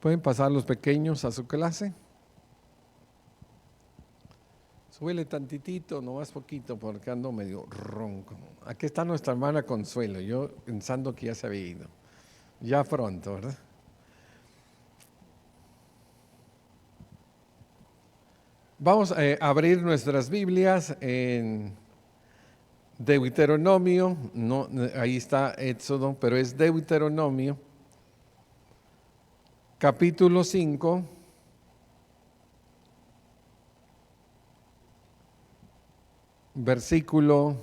¿Pueden pasar los pequeños a su clase? Súbele tantitito, no más poquito, porque ando medio ronco. Aquí está nuestra hermana Consuelo, yo pensando que ya se había ido. Ya pronto, ¿verdad? Vamos a abrir nuestras Biblias en Deuteronomio, no, ahí está Éxodo, pero es Deuteronomio, capítulo 5, versículo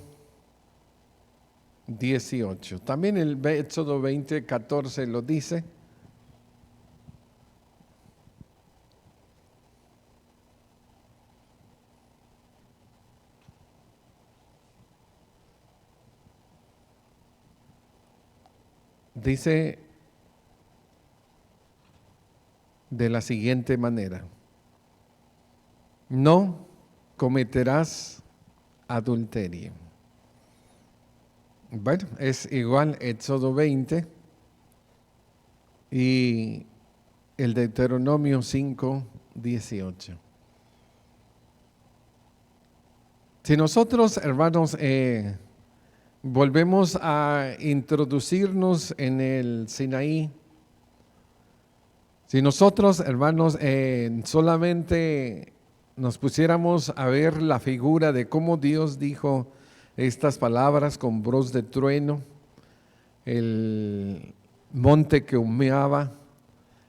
18. También el Éxodo 20, 14 lo dice. Dice de la siguiente manera: no cometerás adulterio. Bueno, es igual Éxodo 20 y el Deuteronomio 5, 18. Si nosotros, hermanos, volvemos a introducirnos en el Sinaí, si nosotros, hermanos, solamente nos pusiéramos a ver la figura de cómo Dios dijo estas palabras con voz de trueno, el monte que humeaba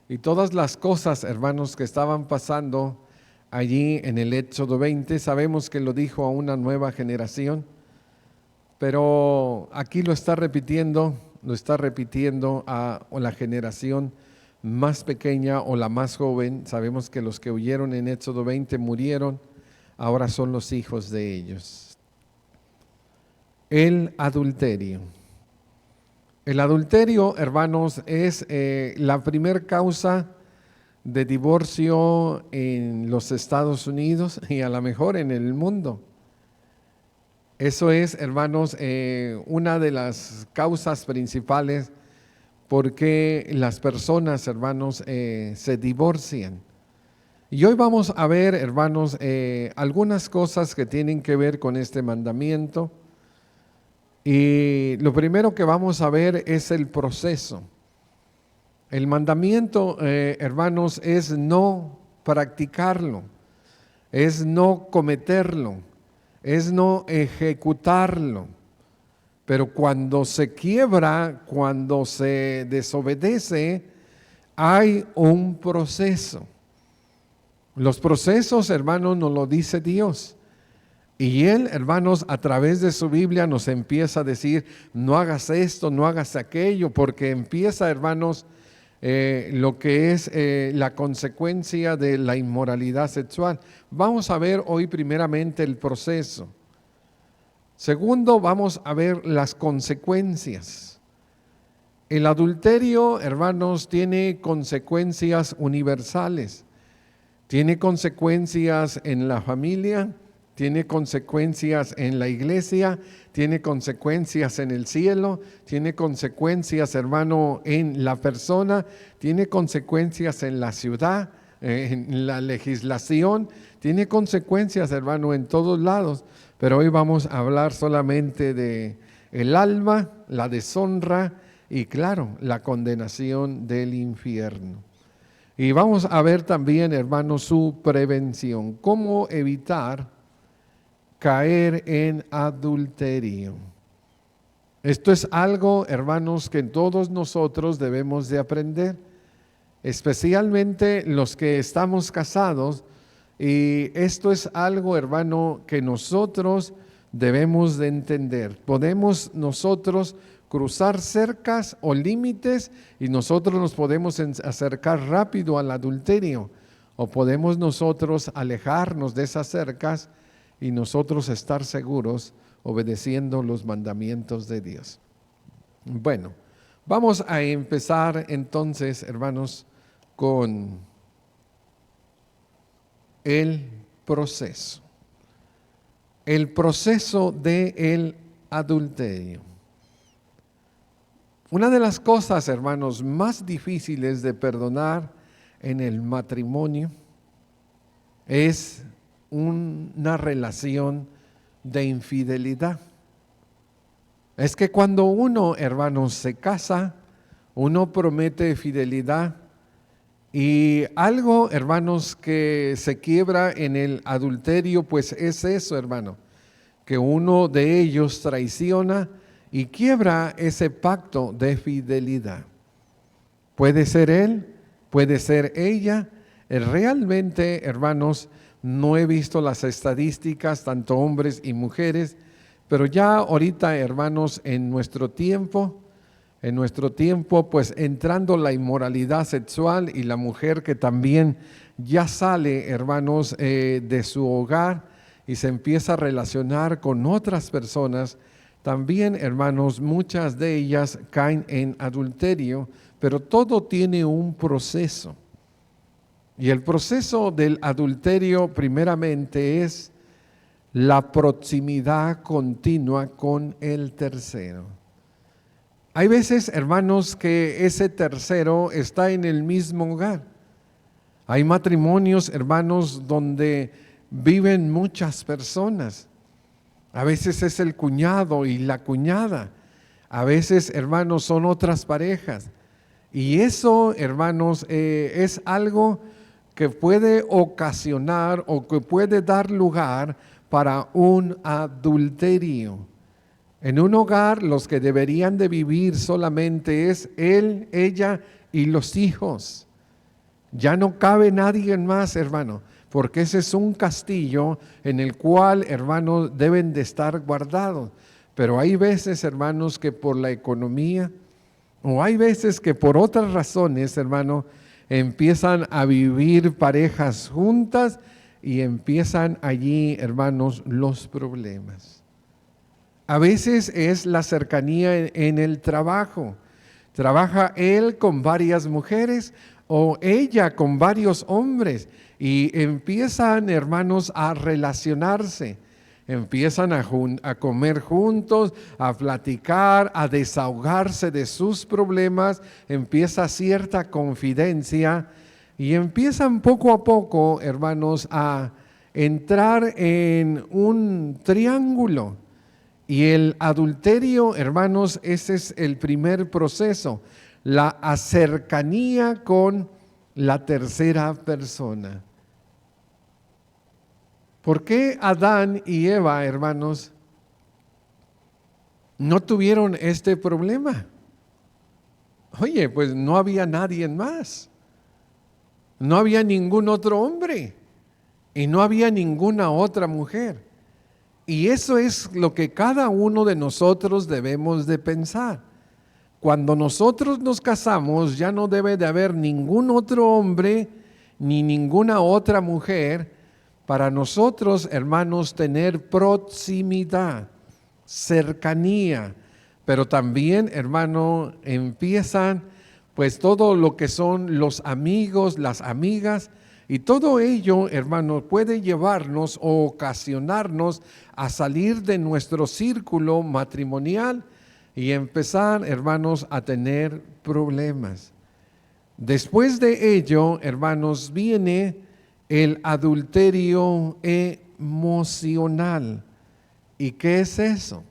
y todas las cosas, hermanos, que estaban pasando allí en el Éxodo 20, sabemos que lo dijo a una nueva generación, pero aquí lo está repitiendo a la generación más pequeña o la más joven. Sabemos que los que huyeron en Éxodo 20 murieron, ahora son los hijos de ellos. El adulterio. El adulterio, hermanos, es la primer causa de divorcio en los Estados Unidos y a lo mejor en el mundo. Eso es, hermanos, una de las causas principales por qué las personas, hermanos, se divorcian. Y hoy vamos a ver, hermanos, algunas cosas que tienen que ver con este mandamiento. Y lo primero que vamos a ver es el proceso. El mandamiento, hermanos, es no practicarlo, es no cometerlo, es no ejecutarlo. Pero cuando se quiebra, cuando se desobedece, hay un proceso. Los procesos, hermanos, nos lo dice Dios. Y Él, hermanos, a través de su Biblia nos empieza a decir, no hagas esto, no hagas aquello, porque empieza, hermanos, lo que es la consecuencia de la inmoralidad sexual. Vamos a ver hoy primeramente el proceso. Segundo, vamos a ver las consecuencias. El adulterio, hermanos, tiene consecuencias universales. Tiene consecuencias en la familia, tiene consecuencias en la iglesia, tiene consecuencias en el cielo, tiene consecuencias, hermano, en la persona, tiene consecuencias en la ciudad, en la legislación, tiene consecuencias, hermano, en todos lados. Pero hoy vamos a hablar solamente de el alma, la deshonra y, claro, la condenación del infierno. Y vamos a ver también, hermanos, su prevención. ¿Cómo evitar caer en adulterio? Esto es algo, hermanos, que todos nosotros debemos de aprender, especialmente los que estamos casados. Y esto es algo, hermano, que nosotros debemos de entender. Podemos nosotros cruzar cercas o límites y nosotros nos podemos acercar rápido al adulterio, o podemos nosotros alejarnos de esas cercas y nosotros estar seguros obedeciendo los mandamientos de Dios. Bueno, vamos a empezar entonces, hermanos, con el proceso. El proceso del adulterio. Una de las cosas, hermanos, más difíciles de perdonar en el matrimonio es una relación de infidelidad. Es que cuando uno, hermanos, se casa, uno promete fidelidad y algo, hermanos, que se quiebra en el adulterio, pues es eso, hermano, que uno de ellos traiciona y quiebra ese pacto de fidelidad. Puede ser él, puede ser ella. Realmente, hermanos, no he visto las estadísticas, tanto hombres y mujeres, pero ya ahorita, hermanos, en nuestro tiempo, pues entrando la inmoralidad sexual y la mujer que también ya sale, hermanos, de su hogar y se empieza a relacionar con otras personas, también, hermanos, muchas de ellas caen en adulterio, pero todo tiene un proceso. Y el proceso del adulterio primeramente es la proximidad continua con el tercero. Hay veces, hermanos, que ese tercero está en el mismo hogar. Hay matrimonios, hermanos, donde viven muchas personas. A veces es el cuñado y la cuñada. A veces, hermanos, son otras parejas. Y eso, hermanos, es algo que puede ocasionar o que puede dar lugar para un adulterio. En un hogar, los que deberían de vivir solamente es él, ella y los hijos. Ya no cabe nadie más, hermano, porque ese es un castillo en el cual, hermanos, deben de estar guardados. Pero hay veces, hermanos, que por la economía, o hay veces que por otras razones, hermano, empiezan a vivir parejas juntas y empiezan allí, hermanos, los problemas. A veces es la cercanía en el trabajo. Trabaja él con varias mujeres o ella con varios hombres y empiezan, hermanos, a relacionarse. Empiezan a comer juntos, a platicar, a desahogarse de sus problemas, empieza cierta confidencia y empiezan poco a poco, hermanos, a entrar en un triángulo. Y el adulterio, hermanos, ese es el primer proceso, la cercanía con la tercera persona. ¿Por qué Adán y Eva, hermanos, no tuvieron este problema? Oye, pues no había nadie más. No había ningún otro hombre y no había ninguna otra mujer. Y eso es lo que cada uno de nosotros debemos de pensar. Cuando nosotros nos casamos, ya no debe de haber ningún otro hombre ni ninguna otra mujer para nosotros, hermanos, tener proximidad, cercanía. Pero también, hermano, empiezan pues todo lo que son los amigos, las amigas, y todo ello, hermano, puede llevarnos o ocasionarnos a salir de nuestro círculo matrimonial y empezar, hermanos, a tener problemas. Después de ello, hermanos, viene el adulterio emocional. ¿Y qué es eso?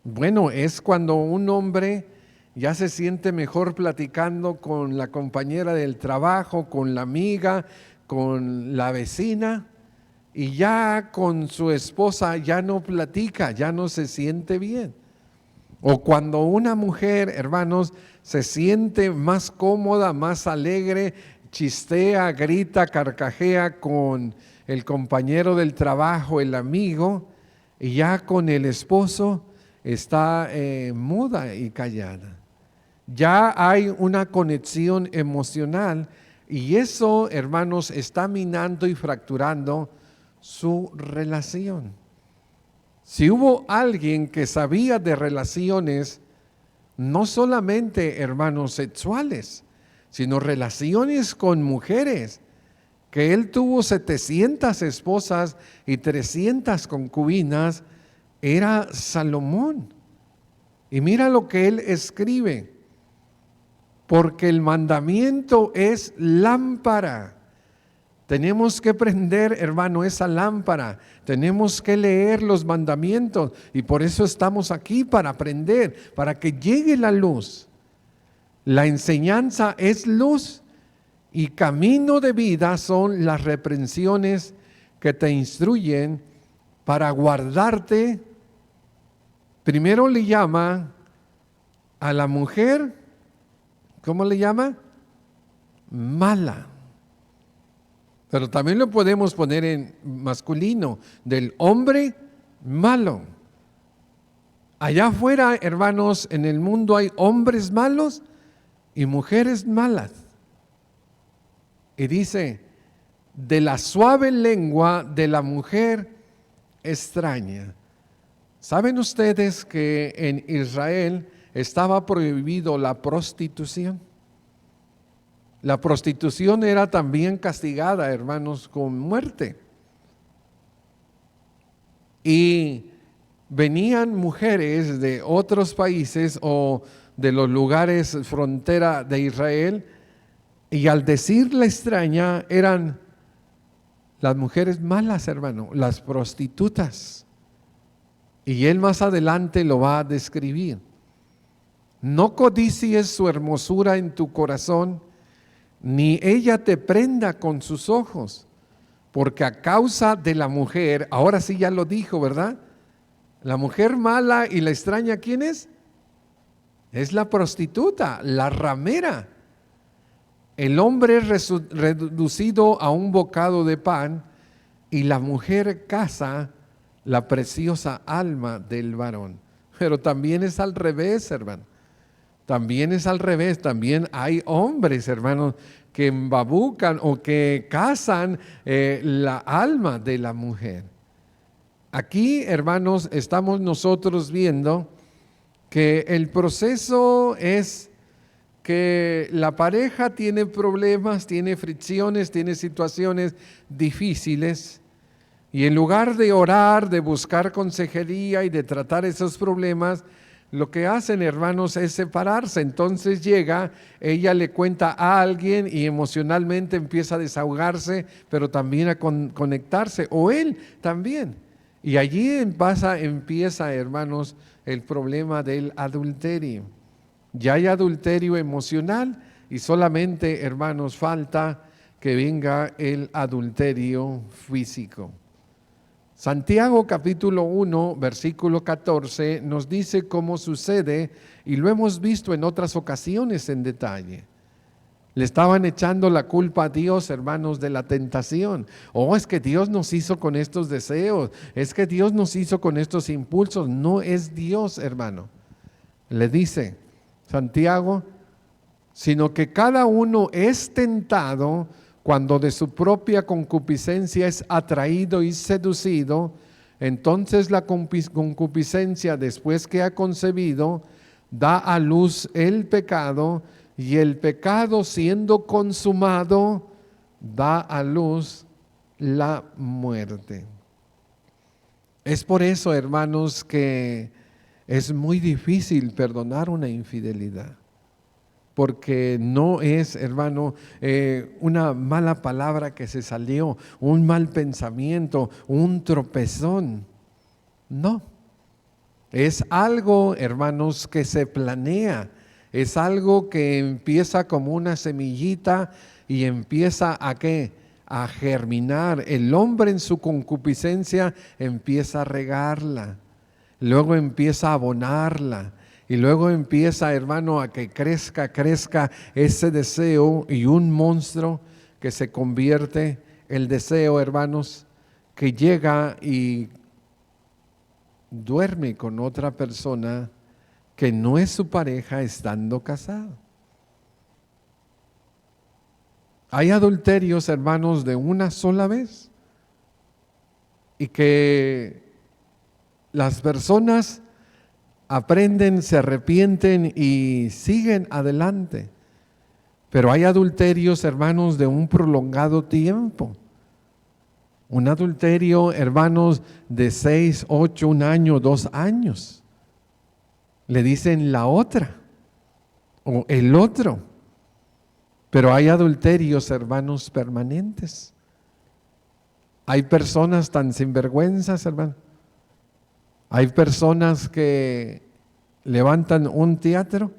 Bueno, es cuando un hombre ya se siente mejor platicando con la compañera del trabajo, con la amiga, con la vecina, y ya con su esposa ya no platica, ya no se siente bien. O cuando una mujer, hermanos, se siente más cómoda, más alegre, chistea, grita, carcajea con el compañero del trabajo, el amigo, y ya con el esposo está muda y callada. Ya hay una conexión emocional y eso, hermanos, está minando y fracturando su relación. Si hubo alguien que sabía de relaciones, no solamente, hermanos, sexuales, sino relaciones con mujeres, que él tuvo 700 esposas y 300 concubinas, era Salomón. Y mira lo que él escribe. porque el mandamiento es lámpara. Tenemos que prender, hermano, esa lámpara. Tenemos que leer los mandamientos y por eso estamos aquí, para aprender, para que llegue la luz. La enseñanza es luz y camino de vida son las reprensiones que te instruyen para guardarte. Primero le llama a la mujer, ¿cómo le llama? Mala. Pero también lo podemos poner en masculino, del hombre malo. Allá afuera, hermanos, en el mundo hay hombres malos y mujeres malas. Y dice, de la suave lengua de la mujer extraña. ¿Saben ustedes que en Israel estaba prohibido la prostitución? La prostitución era también castigada, hermanos, con muerte. Y venían mujeres de otros países o de los lugares frontera de Israel, y al decir la extraña eran las mujeres malas, hermano, las prostitutas. Y él más adelante lo va a describir. No codicies su hermosura en tu corazón, ni ella te prenda con sus ojos, porque a causa de la mujer, ahora sí ya lo dijo, ¿verdad? La mujer mala y la extraña, ¿quién es? Es la prostituta, la ramera. El hombre es reducido a un bocado de pan y la mujer caza la preciosa alma del varón. Pero también es al revés, hermano. También es al revés. También hay hombres, hermanos, que embabucan o que cazan la alma de la mujer. Aquí, hermanos, estamos nosotros viendo que el proceso es que la pareja tiene problemas, tiene fricciones, tiene situaciones difíciles, y en lugar de orar, de buscar consejería y de tratar esos problemas, lo que hacen, hermanos, es separarse. Entonces llega, ella le cuenta a alguien y emocionalmente empieza a desahogarse, pero también a conectarse, o él también. Y allí empieza, hermanos, el problema del adulterio. Ya hay adulterio emocional y solamente, hermanos, falta que venga el adulterio físico. Santiago capítulo 1, versículo 14 nos dice cómo sucede, y lo hemos visto en otras ocasiones en detalle. Le estaban echando la culpa a Dios, hermanos, de la tentación. Oh, es que Dios nos hizo con estos deseos, es que Dios nos hizo con estos impulsos. No es Dios, hermano. Le dice Santiago, sino que cada uno es tentado cuando de su propia concupiscencia es atraído y seducido. Entonces la concupiscencia, después que ha concebido, da a luz el pecado, y el pecado, siendo consumado, da a luz la muerte. Es por eso, hermanos, que es muy difícil perdonar una infidelidad, porque no es, hermano, una mala palabra que se salió, un mal pensamiento, un tropezón. No, es algo, hermanos, que se planea, es algo que empieza como una semillita y empieza a ¿qué? A germinar. El hombre en su concupiscencia empieza a regarla, luego empieza a abonarla, y luego empieza, hermano, a que crezca ese deseo, y un monstruo que se convierte, el deseo, hermanos, que llega y duerme con otra persona que no es su pareja estando casado. Hay adulterios, hermanos, de una sola vez, y que las personas aprenden, se arrepienten y siguen adelante. Pero hay adulterios, hermanos, de un prolongado tiempo. Un adulterio, hermanos, de 6, 8, 1 año, 2 años. Le dicen la otra o el otro. Pero hay adulterios, hermanos, permanentes. Hay personas tan sinvergüenzas, hermano. Hay personas que levantan un teatro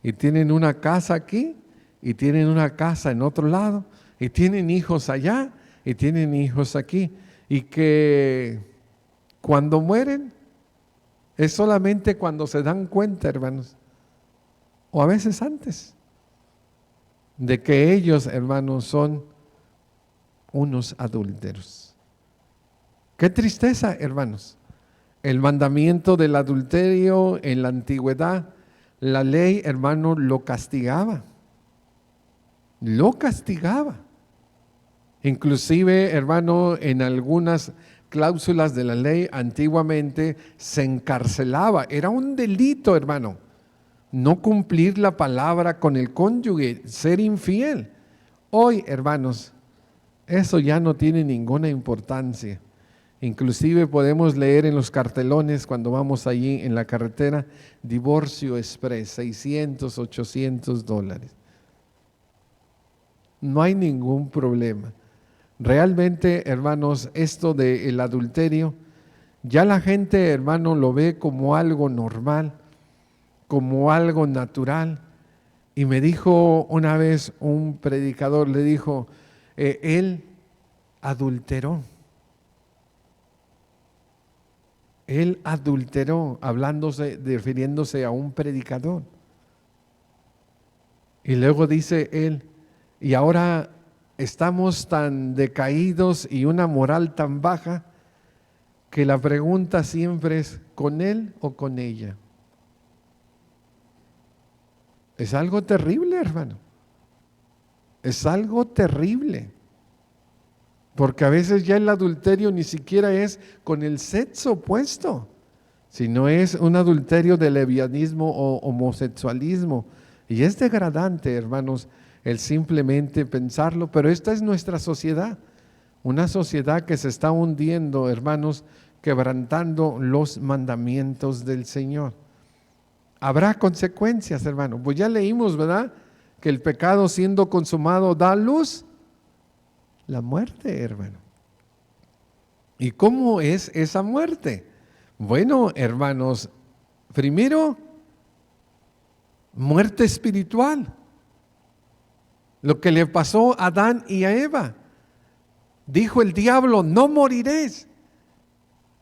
y tienen una casa aquí y tienen una casa en otro lado y tienen hijos allá y tienen hijos aquí, y que cuando mueren es solamente cuando se dan cuenta, hermanos, o a veces antes, de que ellos, hermanos, son unos adúlteros. Qué tristeza, hermanos. El mandamiento del adulterio en la antigüedad, la ley, hermano, lo castigaba. Lo castigaba. Inclusive, hermano, en algunas cláusulas de la ley antiguamente se encarcelaba. Era un delito, hermano, no cumplir la palabra con el cónyuge, ser infiel. Hoy, hermanos, eso ya no tiene ninguna importancia. Inclusive podemos leer en los cartelones cuando vamos allí en la carretera: divorcio express, $600, $800. No hay ningún problema. Realmente, hermanos, esto del adulterio, ya la gente, hermano, lo ve como algo normal, como algo natural. Y me dijo una vez un predicador, le dijo, él adulteró. Él adulteró, refiriéndose a un predicador. Y luego dice él, y ahora estamos tan decaídos y una moral tan baja que la pregunta siempre es, ¿con él o con ella? Es algo terrible, hermano. Es algo terrible. Porque a veces ya el adulterio ni siquiera es con el sexo opuesto, sino es un adulterio de lesbianismo o homosexualismo. Y es degradante, hermanos, el simplemente pensarlo, pero esta es nuestra sociedad, una sociedad que se está hundiendo, hermanos, quebrantando los mandamientos del Señor. Habrá consecuencias, hermano. Pues ya leímos, ¿verdad?, que el pecado siendo consumado da luz la muerte, hermano. ¿Y cómo es esa muerte? Bueno, hermanos, primero, muerte espiritual. Lo que le pasó a Adán y a Eva. Dijo el diablo, no moriréis.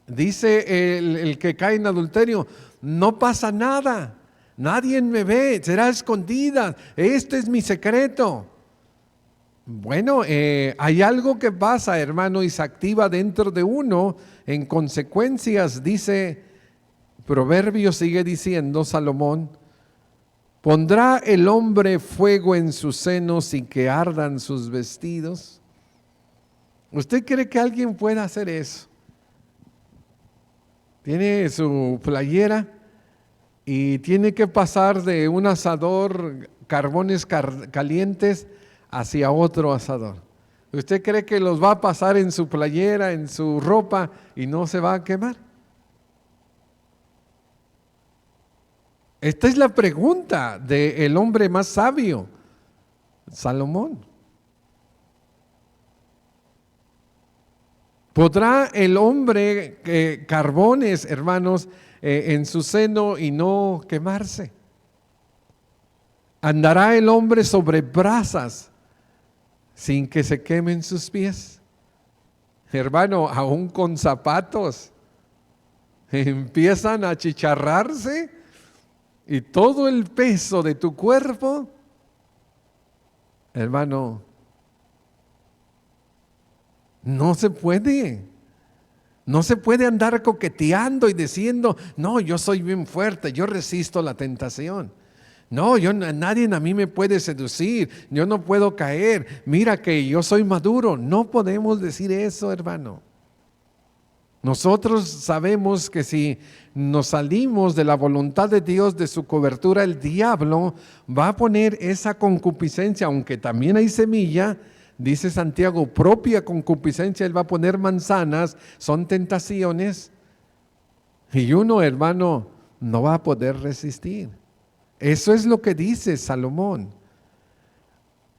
Dice el que cae en adulterio, no pasa nada, nadie me ve, será escondida, este es mi secreto. Bueno, hay algo que pasa, hermano, y se activa dentro de uno en consecuencias. Dice, Proverbios sigue diciendo, Salomón, ¿pondrá el hombre fuego en sus senos y que ardan sus vestidos? ¿Usted cree que alguien pueda hacer eso? Tiene su playera y tiene que pasar de un asador, carbones calientes, hacia otro asador. ¿Usted cree que los va a pasar en su playera, en su ropa, y no se va a quemar? Esta es la pregunta del hombre más sabio, Salomón. ¿Podrá el hombre carbones, hermanos, en su seno y no quemarse? ¿Andará el hombre sobre brasas sin que se quemen sus pies? Hermano, aún con zapatos empiezan a achicharrarse y todo el peso de tu cuerpo, hermano, no se puede andar coqueteando y diciendo, no, yo soy bien fuerte, yo resisto la tentación. No, nadie a mí me puede seducir, yo no puedo caer, mira que yo soy maduro. No podemos decir eso, hermano. Nosotros sabemos que si nos salimos de la voluntad de Dios, de su cobertura, el diablo va a poner esa concupiscencia, aunque también hay semilla, dice Santiago, propia concupiscencia, él va a poner manzanas, son tentaciones, y uno, hermano, no va a poder resistir. Eso es lo que dice Salomón.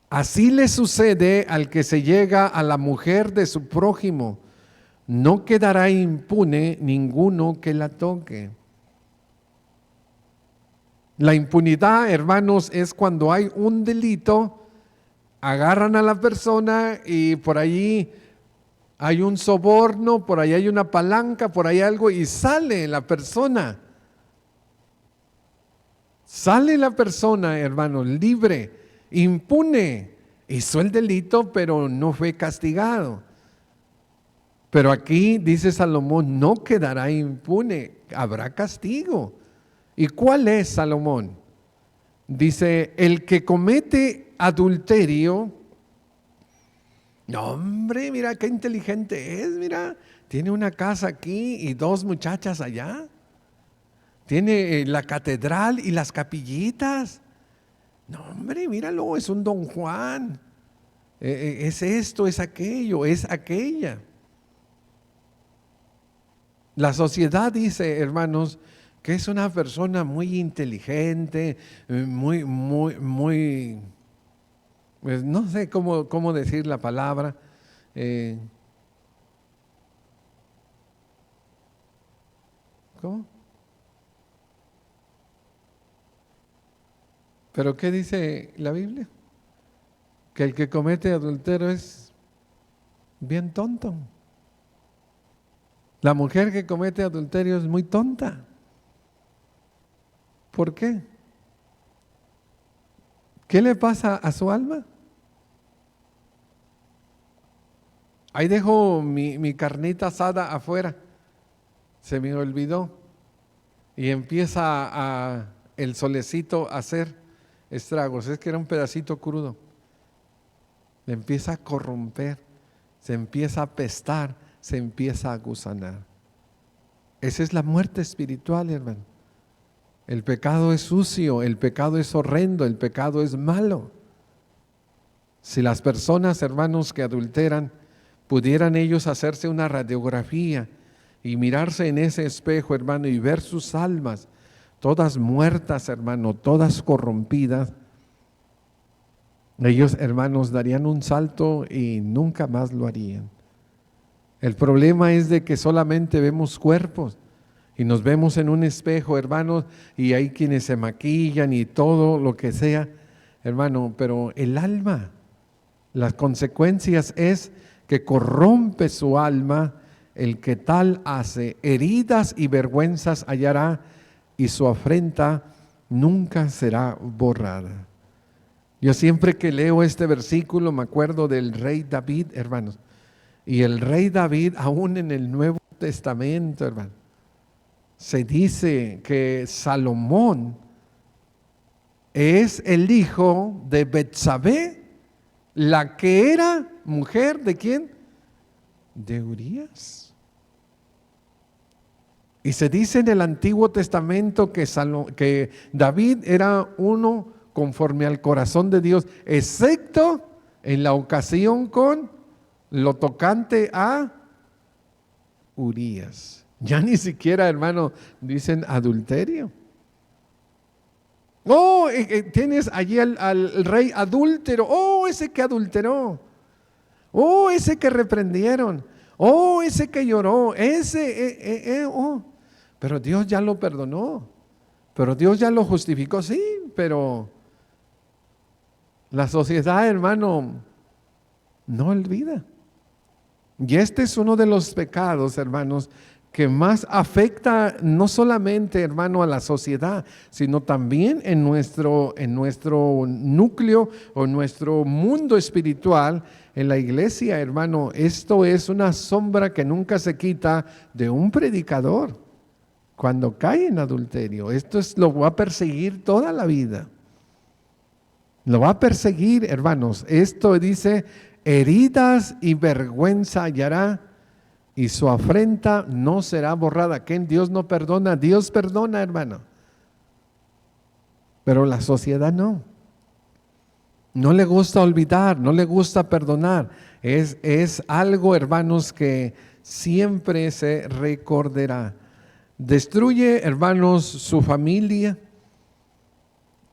Así le sucede al que se llega a la mujer de su prójimo. No quedará impune ninguno que la toque. La impunidad, hermanos, es cuando hay un delito, agarran a la persona y por allí hay un soborno, por ahí hay una palanca, por ahí algo y sale la persona. Sale la persona, hermano, libre, impune. Hizo el delito, pero no fue castigado. Pero aquí dice Salomón, no quedará impune, habrá castigo. ¿Y cuál es, Salomón? Dice, el que comete adulterio, no hombre, mira qué inteligente es, mira, tiene una casa aquí y 2 muchachas allá. Tiene la catedral y las capillitas. No, hombre, míralo, es un Don Juan. Es esto, es aquello, es aquella. La sociedad dice, hermanos, que es una persona muy inteligente, muy, pues no sé cómo decir la palabra. ¿Cómo? ¿Pero qué dice la Biblia? Que el que comete adulterio es bien tonto. La mujer que comete adulterio es muy tonta. ¿Por qué? ¿Qué le pasa a su alma? Ahí dejo mi carnita asada afuera. Se me olvidó. Y empieza el solecito a hacer estragos. Es que era un pedacito crudo. Le empieza a corromper, se empieza a apestar, se empieza a gusanar. Esa es la muerte espiritual, hermano. El pecado es sucio, el pecado es horrendo, el pecado es malo. Si las personas, hermanos, que adulteran, pudieran ellos hacerse una radiografía y mirarse en ese espejo, hermano, y ver sus almas, todas muertas, hermano, todas corrompidas, ellos, hermanos, darían un salto y nunca más lo harían. El problema es de que solamente vemos cuerpos y nos vemos en un espejo, hermanos, y hay quienes se maquillan y todo lo que sea, hermano, pero el alma, las consecuencias es que corrompe su alma, el que tal hace, heridas y vergüenzas hallará y su afrenta nunca será borrada. Yo siempre que leo este versículo me acuerdo del rey David, hermanos. Y el rey David, aún en el Nuevo Testamento, hermano, se dice que Salomón es el hijo de Betsabé, la que era mujer ¿de quién? De Urías. Y se dice en el Antiguo Testamento que David era uno conforme al corazón de Dios, excepto en la ocasión con lo tocante a Urías. Ya ni siquiera, hermano, dicen adulterio. Oh, tienes allí al rey adúltero. Oh, ese que adulteró. Oh, ese que reprendieron. Oh, ese que lloró. Oh. Pero Dios ya lo perdonó. Pero Dios ya lo justificó, sí, pero la sociedad, hermano, no olvida. Y este es uno de los pecados, hermanos, que más afecta no solamente, hermano, a la sociedad, sino también en nuestro núcleo o en nuestro mundo espiritual, en la iglesia, hermano. Esto es una sombra que nunca se quita de un predicador cuando cae en adulterio. Esto lo va a perseguir toda la vida. Lo va a perseguir, hermanos. Esto dice, heridas y vergüenza hallará y su afrenta no será borrada. ¿Quién? Dios no perdona, Dios perdona, hermano. Pero la sociedad no. No le gusta olvidar, no le gusta perdonar. Es algo, hermanos, que siempre se recordará. Destruye, hermanos, su familia.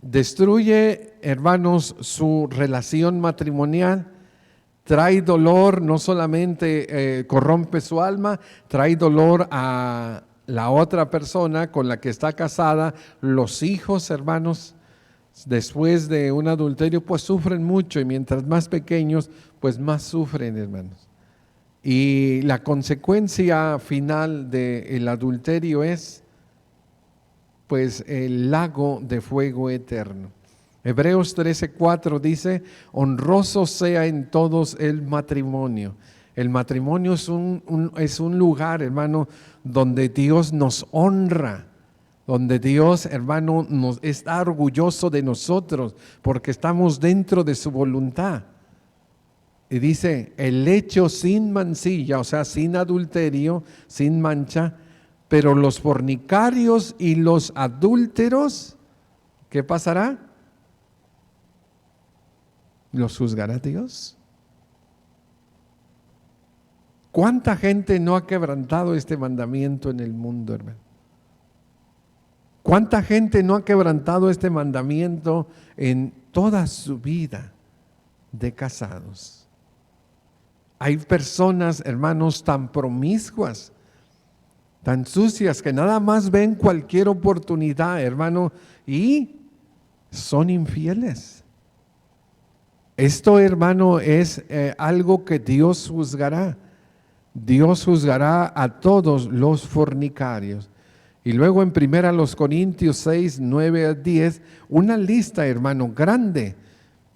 destruye, hermanos, su relación matrimonial, trae dolor, no solamente corrompe su alma, trae dolor a la otra persona con la que está casada, los hijos, hermanos, después de un adulterio, pues sufren mucho, y mientras más pequeños, pues más sufren, hermanos. Y la consecuencia final del adulterio es, pues, el lago de fuego eterno. Hebreos 13:4 dice: honroso sea en todos el matrimonio. El matrimonio es un lugar, hermano, donde Dios nos honra, donde Dios, hermano, nos está orgulloso de nosotros porque estamos dentro de su voluntad. Y dice: el hecho sin mancilla, o sea, sin adulterio, sin mancha, pero los fornicarios y los adúlteros, ¿qué pasará? ¿Los juzgará Dios? ¿Cuánta gente no ha quebrantado este mandamiento en el mundo, hermano? ¿Cuánta gente no ha quebrantado este mandamiento en toda su vida de casados? Hay personas, hermanos, tan promiscuas, tan sucias, que nada más ven cualquier oportunidad, hermano, y son infieles. Esto, hermano, es algo que Dios juzgará. Dios juzgará a todos los fornicarios. Y luego en 1 Corintios 6, 9 a 10, una lista, hermano, grande,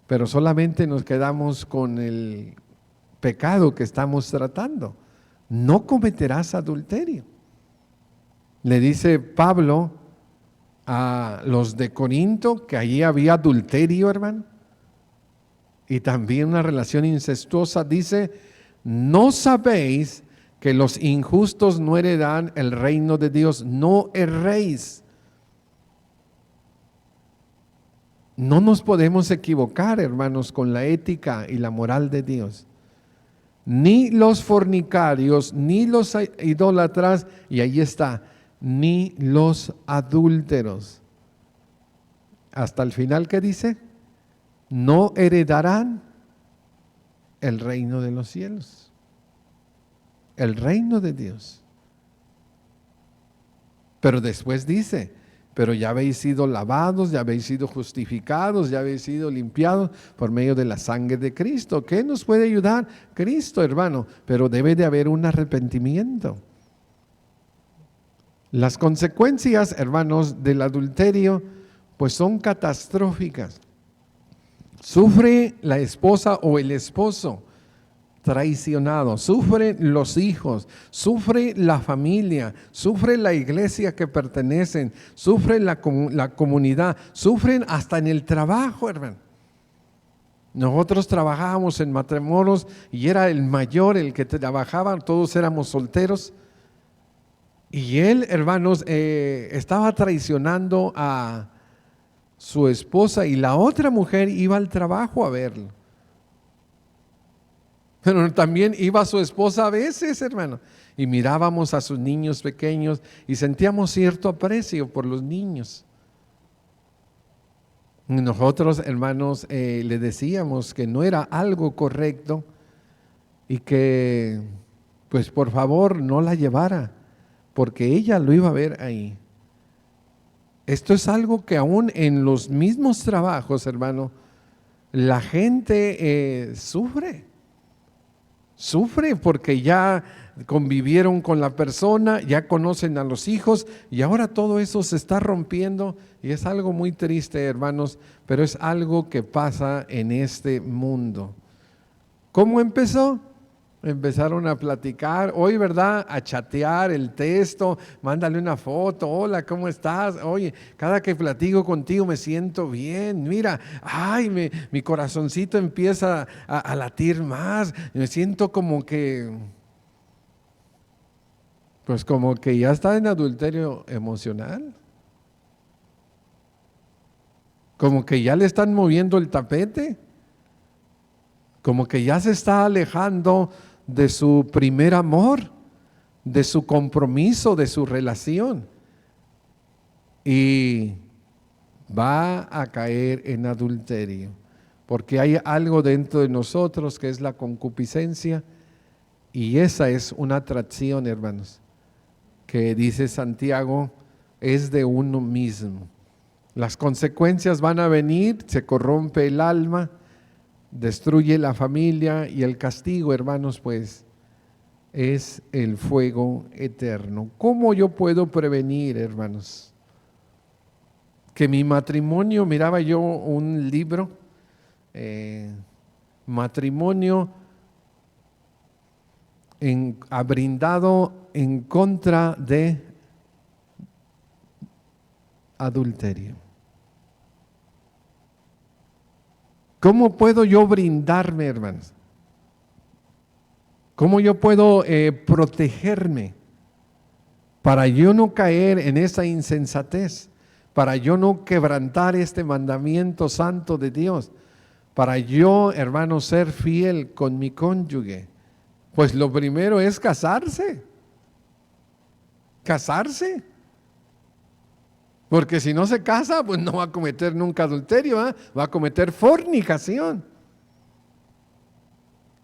pero solamente nos quedamos con el pecado que estamos tratando. No cometerás adulterio. Le dice Pablo a los de Corinto que allí había adulterio, hermano, y también una relación incestuosa. Dice: ¿no sabéis que los injustos no heredarán el reino de Dios? No erréis. No nos podemos equivocar, hermanos, con la ética y la moral de Dios. Ni los fornicarios, ni los idólatras, y ahí está, ni los adúlteros. Hasta el final, ¿qué dice? No heredarán el reino de los cielos, el reino de Dios. Pero después dice: pero ya habéis sido lavados, ya habéis sido justificados, ya habéis sido limpiados por medio de la sangre de Cristo. ¿Qué nos puede ayudar? Cristo, hermano, pero debe de haber un arrepentimiento. Las consecuencias, hermanos, del adulterio, pues son catastróficas. Sufre la esposa o el esposo traicionado, sufren los hijos, sufre la familia, sufre la iglesia que pertenecen, sufre la comunidad, sufren hasta en el trabajo, hermano. Nosotros trabajábamos en matrimonios y era el mayor el que trabajaba, todos éramos solteros, y él, hermanos, estaba traicionando a su esposa, y la otra mujer iba al trabajo a verlo. Pero también iba su esposa a veces, hermano, y mirábamos a sus niños pequeños y sentíamos cierto aprecio por los niños. Nosotros, hermanos, le decíamos que no era algo correcto y que, pues, por favor, no la llevara, porque ella lo iba a ver ahí. Esto es algo que aún en los mismos trabajos, hermano, la gente sufre porque ya convivieron con la persona, ya conocen a los hijos, y ahora todo eso se está rompiendo, y es algo muy triste, hermanos, pero es algo que pasa en este mundo. ¿Cómo empezó? Empezaron a platicar, hoy, ¿verdad? A chatear el texto, mándale una foto: hola, ¿cómo estás? Oye, cada que platico contigo me siento bien, mira, ay, mi corazoncito empieza a latir más, me siento como que, pues como que ya está en adulterio emocional, como que ya le están moviendo el tapete, como que ya se está alejando de su primer amor, de su compromiso, de su relación. Y va a caer en adulterio, porque hay algo dentro de nosotros que es la concupiscencia, y esa es una atracción, hermanos, que dice Santiago, es de uno mismo. Las consecuencias van a venir, se corrompe el alma, destruye la familia, y el castigo, hermanos, pues es el fuego eterno. ¿Cómo yo puedo prevenir, hermanos, que mi matrimonio, miraba yo un libro, matrimonio ha brindado en contra de adulterio? ¿Cómo puedo yo brindarme, hermanos? ¿Cómo yo puedo protegerme para yo no caer en esa insensatez? Para yo no quebrantar este mandamiento santo de Dios, para yo, hermano, ser fiel con mi cónyuge. Pues lo primero es casarse. Casarse. Porque si no se casa, pues no va a cometer nunca adulterio, ¿eh? Va a cometer fornicación.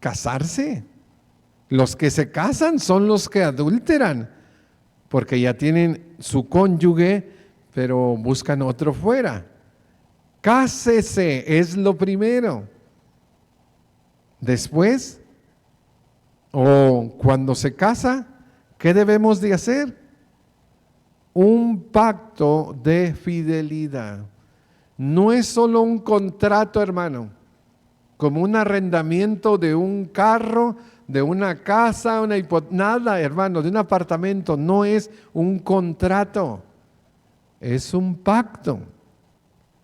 Casarse. Los que se casan son los que adulteran, porque ya tienen su cónyuge, pero buscan otro fuera. Cásese, es lo primero. Después, o cuando se casa, ¿qué debemos de hacer? Un pacto de fidelidad. No es solo un contrato, hermano, como un arrendamiento de un carro, de una casa, nada, hermano, de un apartamento. No es un contrato, es un pacto.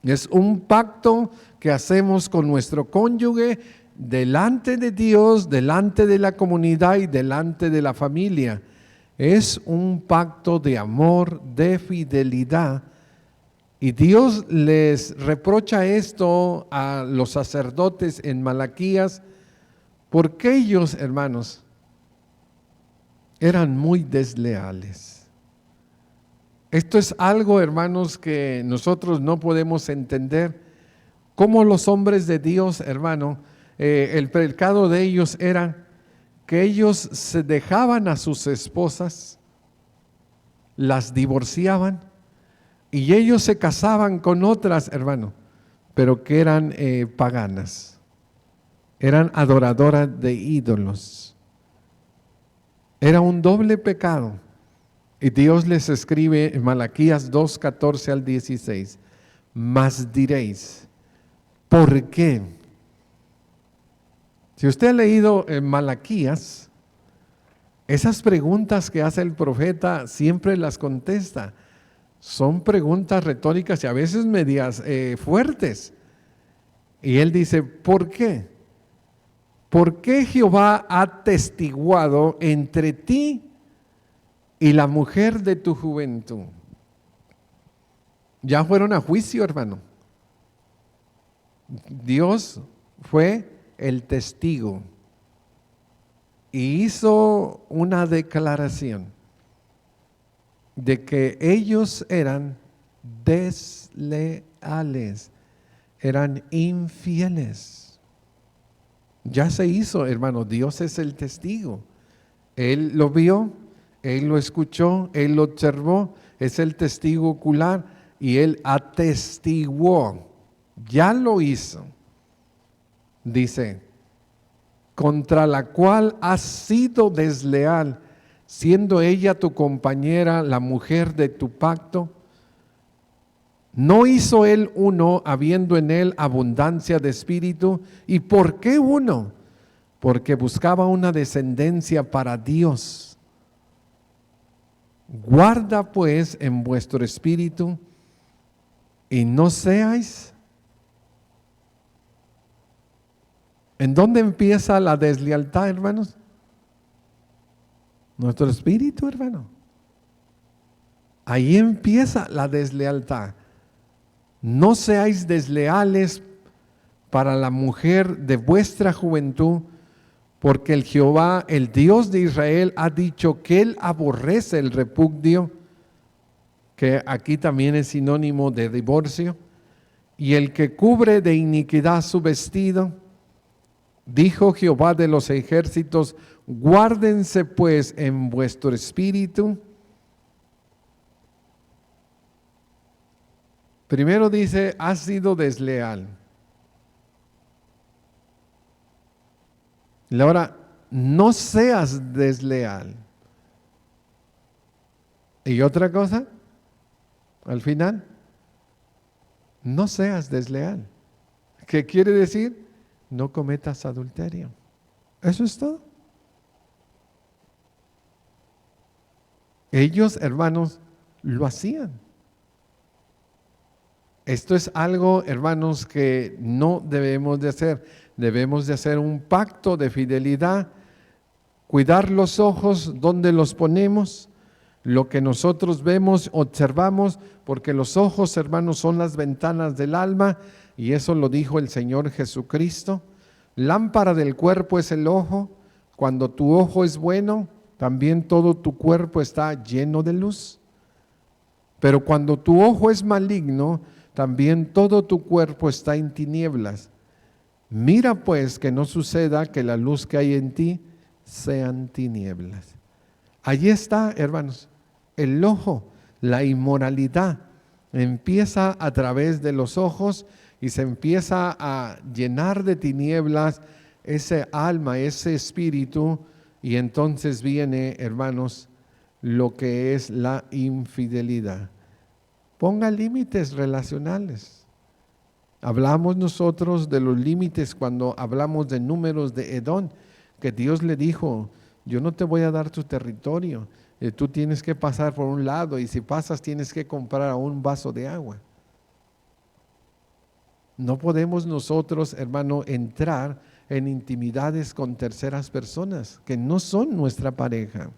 Es un pacto que hacemos con nuestro cónyuge delante de Dios, delante de la comunidad y delante de la familia. Es un pacto de amor, de fidelidad. Y Dios les reprocha esto a los sacerdotes en Malaquías, porque ellos, hermanos, eran muy desleales. Esto es algo, hermanos, que nosotros no podemos entender. Cómo los hombres de Dios, hermano, el pecado de ellos era que ellos se dejaban a sus esposas, las divorciaban, y ellos se casaban con otras, hermano, pero que eran paganas, eran adoradoras de ídolos. Era un doble pecado. Y Dios les escribe en Malaquías 2, 14 al 16, mas diréis, ¿por qué? Si usted ha leído en Malaquías, esas preguntas que hace el profeta siempre las contesta. Son preguntas retóricas y a veces medias fuertes. Y él dice, ¿por qué? ¿Por qué Jehová ha testiguado entre ti y la mujer de tu juventud? Ya fueron a juicio, hermano. Dios fue el testigo y hizo una declaración de que ellos eran desleales, eran infieles. Ya se hizo, hermano. Dios es el testigo. Él lo vio, Él lo escuchó, Él lo observó, es el testigo ocular y Él atestiguó, ya lo hizo. Dice, contra la cual has sido desleal, siendo ella tu compañera, la mujer de tu pacto. ¿No hizo él uno, habiendo en él abundancia de espíritu? ¿Y por qué uno? Porque buscaba una descendencia para Dios. Guarda pues en vuestro espíritu y no seáis. ¿En dónde empieza la deslealtad, hermanos? Nuestro espíritu, hermano. Ahí empieza la deslealtad. No seáis desleales para la mujer de vuestra juventud, porque el Jehová, el Dios de Israel, ha dicho que Él aborrece el repudio, que aquí también es sinónimo de divorcio. y el que cubre de iniquidad su vestido. Dijo Jehová de los ejércitos, guárdense pues en vuestro espíritu. Primero dice, has sido desleal. Y ahora, no seas desleal. Y otra cosa, al final, no seas desleal. ¿Qué quiere decir? No cometas adulterio. Eso es todo. Ellos, hermanos, lo hacían. Esto es algo, hermanos, que no debemos de hacer. Debemos de hacer un pacto de fidelidad, cuidar los ojos donde los ponemos, lo que nosotros vemos, observamos, porque los ojos, hermanos, son las ventanas del alma, y eso lo dijo el Señor Jesucristo. Lámpara del cuerpo es el ojo. Cuando tu ojo es bueno, también todo tu cuerpo está lleno de luz. Pero cuando tu ojo es maligno, también todo tu cuerpo está en tinieblas. Mira pues que no suceda que la luz que hay en ti sean tinieblas. Allí está, hermanos, el ojo, la inmoralidad empieza a través de los ojos y se empieza a llenar de tinieblas ese alma, ese espíritu, y entonces viene, hermanos, lo que es la infidelidad. Ponga límites relacionales. Hablamos nosotros de los límites cuando hablamos de números de Edom, que Dios le dijo, yo no te voy a dar tu territorio, tú tienes que pasar por un lado y si pasas tienes que comprar un vaso de agua. No podemos nosotros, hermano, entrar en intimidades con terceras personas que no son nuestra pareja.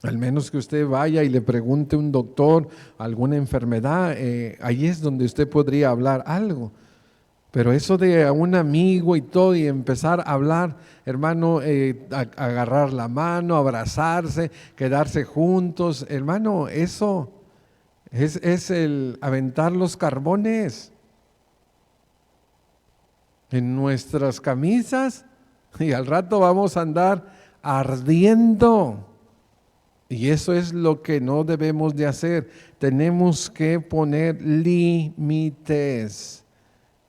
Al menos que usted vaya y le pregunte a un doctor alguna enfermedad, ahí es donde usted podría hablar algo. Pero eso de a un amigo y todo y empezar a hablar, hermano, agarrar la mano, abrazarse, quedarse juntos, hermano, eso es el aventar los carbones en nuestras camisas y al rato vamos a andar ardiendo. Y eso es lo que no debemos de hacer. Tenemos que poner límites.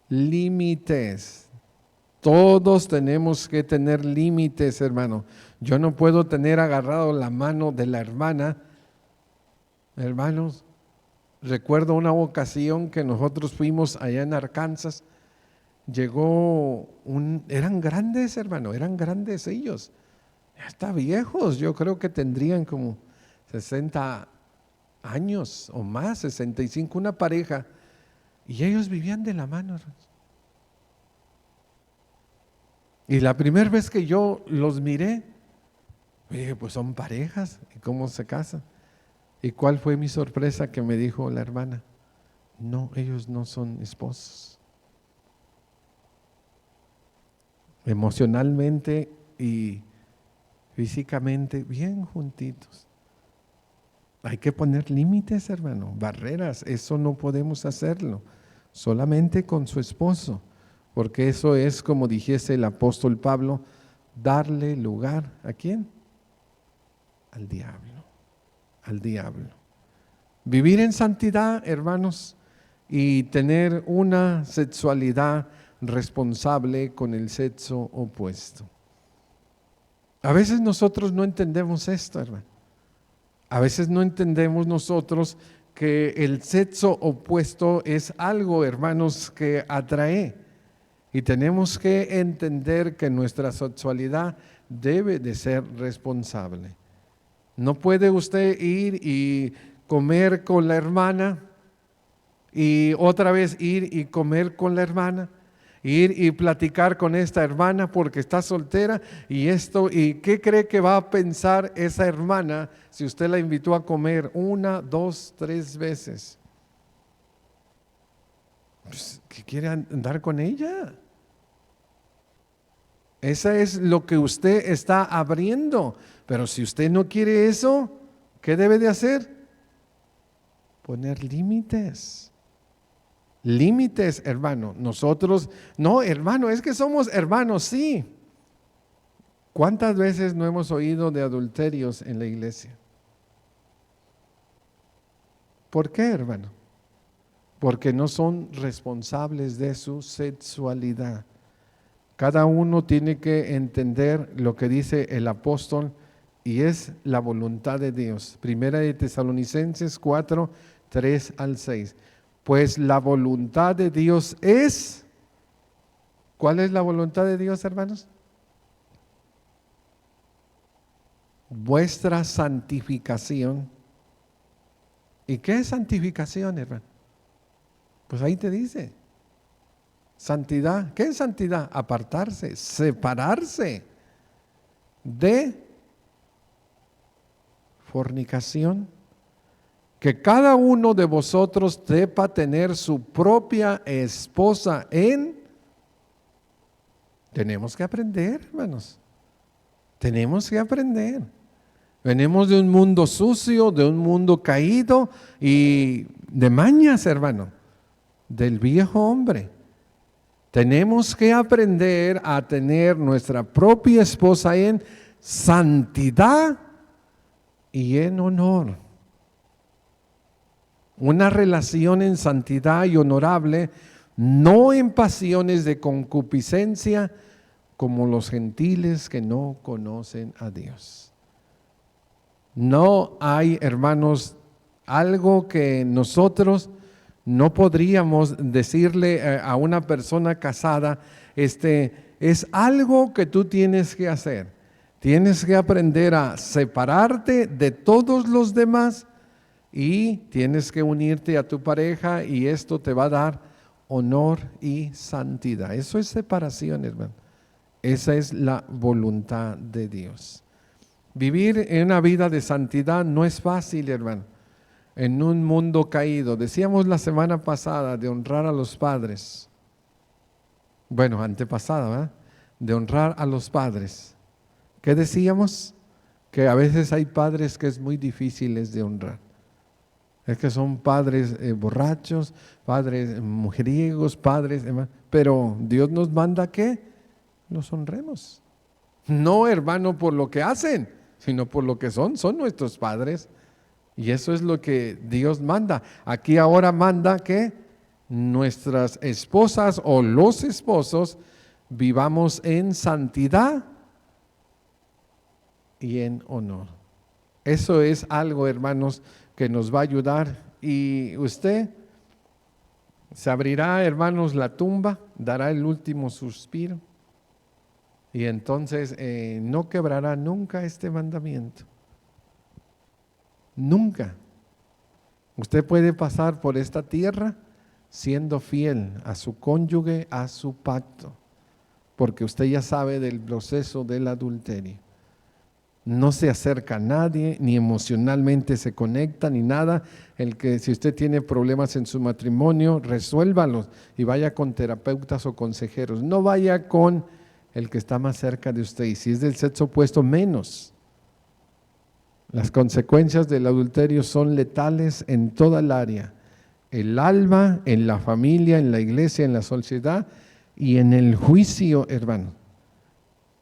Límites. Todos tenemos que tener límites, hermano. Yo no puedo tener agarrado la mano de la hermana. Hermanos, recuerdo una ocasión que nosotros fuimos allá en Arkansas. Eran grandes, hermano, eran grandes ellos. Ya está viejos, yo creo que tendrían como 60 años o más, 65, una pareja. Y ellos vivían de la mano. Y la primera vez que yo los miré, dije, pues son parejas, ¿y cómo se casan? ¿Y cuál fue mi sorpresa? Que me dijo la hermana, no, ellos no son esposos. Emocionalmente y físicamente bien juntitos. Hay que poner límites, hermano, barreras. Eso no podemos hacerlo solamente con su esposo, porque eso es, como dijese el apóstol Pablo, darle lugar ¿a quién? Al diablo, al diablo. Vivir en santidad, hermanos, y tener una sexualidad responsable con el sexo opuesto. A veces nosotros no entendemos esto, hermano. A veces no entendemos nosotros que el sexo opuesto es algo, hermanos, que atrae. Y tenemos que entender que nuestra sexualidad debe de ser responsable. No puede usted ir y comer con la hermana y otra vez ir y comer con la hermana. Ir y platicar con esta hermana porque está soltera y esto, ¿y qué cree que va a pensar esa hermana si usted la invitó a comer 1, 2, 3 veces? Pues, ¿qué quiere andar con ella? Esa es lo que usted está abriendo, pero si usted no quiere eso, ¿qué debe de hacer? Poner límites. Límites, hermano. Nosotros, no, hermano, es que somos hermanos, sí. ¿Cuántas veces no hemos oído de adulterios en la iglesia? ¿Por qué, hermano? Porque no son responsables de su sexualidad. Cada uno tiene que entender lo que dice el apóstol y es la voluntad de Dios. Primera de Tesalonicenses 4, 3 al 6. Pues la voluntad de Dios es, ¿cuál es la voluntad de Dios, hermanos? Vuestra santificación. ¿Y qué es santificación, hermano? Pues ahí te dice. Santidad. ¿Qué es santidad? Apartarse, separarse de fornicación. Que cada uno de vosotros sepa tener su propia esposa en... Tenemos que aprender, hermanos. Tenemos que aprender. Venimos de un mundo sucio, de un mundo caído y de mañas, hermano, del viejo hombre. Tenemos que aprender a tener nuestra propia esposa en santidad y en honor. Una relación en santidad y honorable, no en pasiones de concupiscencia, como los gentiles que no conocen a Dios. No hay, hermanos, algo que nosotros no podríamos decirle a una persona casada, es algo que tú tienes que hacer. Tienes que aprender a separarte de todos los demás y tienes que unirte a tu pareja y esto te va a dar honor y santidad. Eso es separación, hermano. Esa es la voluntad de Dios. Vivir en una vida de santidad no es fácil, hermano. En un mundo caído. Decíamos la semana pasada de honrar a los padres. Bueno, antepasada, ¿verdad? De honrar a los padres. ¿Qué decíamos? Que a veces hay padres que es muy difíciles de honrar. Es que son padres borrachos, padres mujeriegos, padres, pero Dios nos manda que los honremos. No, hermano, por lo que hacen, sino por lo que son nuestros padres. Y eso es lo que Dios manda. Aquí ahora manda que nuestras esposas o los esposos vivamos en santidad y en honor. Eso es algo, hermanos, que nos va a ayudar. Y usted se abrirá, hermanos, la tumba, dará el último suspiro y entonces no quebrará nunca este mandamiento. Nunca. Usted puede pasar por esta tierra siendo fiel a su cónyuge, a su pacto, porque usted ya sabe del proceso del adulterio. No se acerca a nadie, ni emocionalmente se conecta, ni nada. Si usted tiene problemas en su matrimonio, resuélvalos y vaya con terapeutas o consejeros. No vaya con el que está más cerca de usted, y si es del sexo opuesto, menos. Las consecuencias del adulterio son letales en toda el área, el alma, en la familia, en la iglesia, en la sociedad y en el juicio, hermano.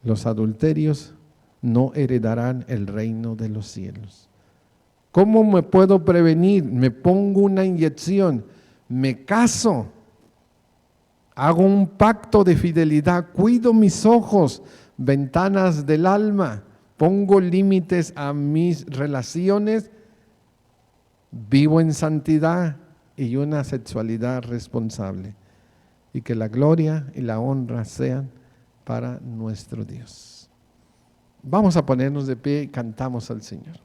Los adulterios no heredarán el reino de los cielos. ¿Cómo me puedo prevenir? Me pongo una inyección, me caso, hago un pacto de fidelidad, cuido mis ojos, ventanas del alma, pongo límites a mis relaciones, vivo en santidad y una sexualidad responsable. Y que la gloria y la honra sean para nuestro Dios. Vamos a ponernos de pie y cantamos al Señor.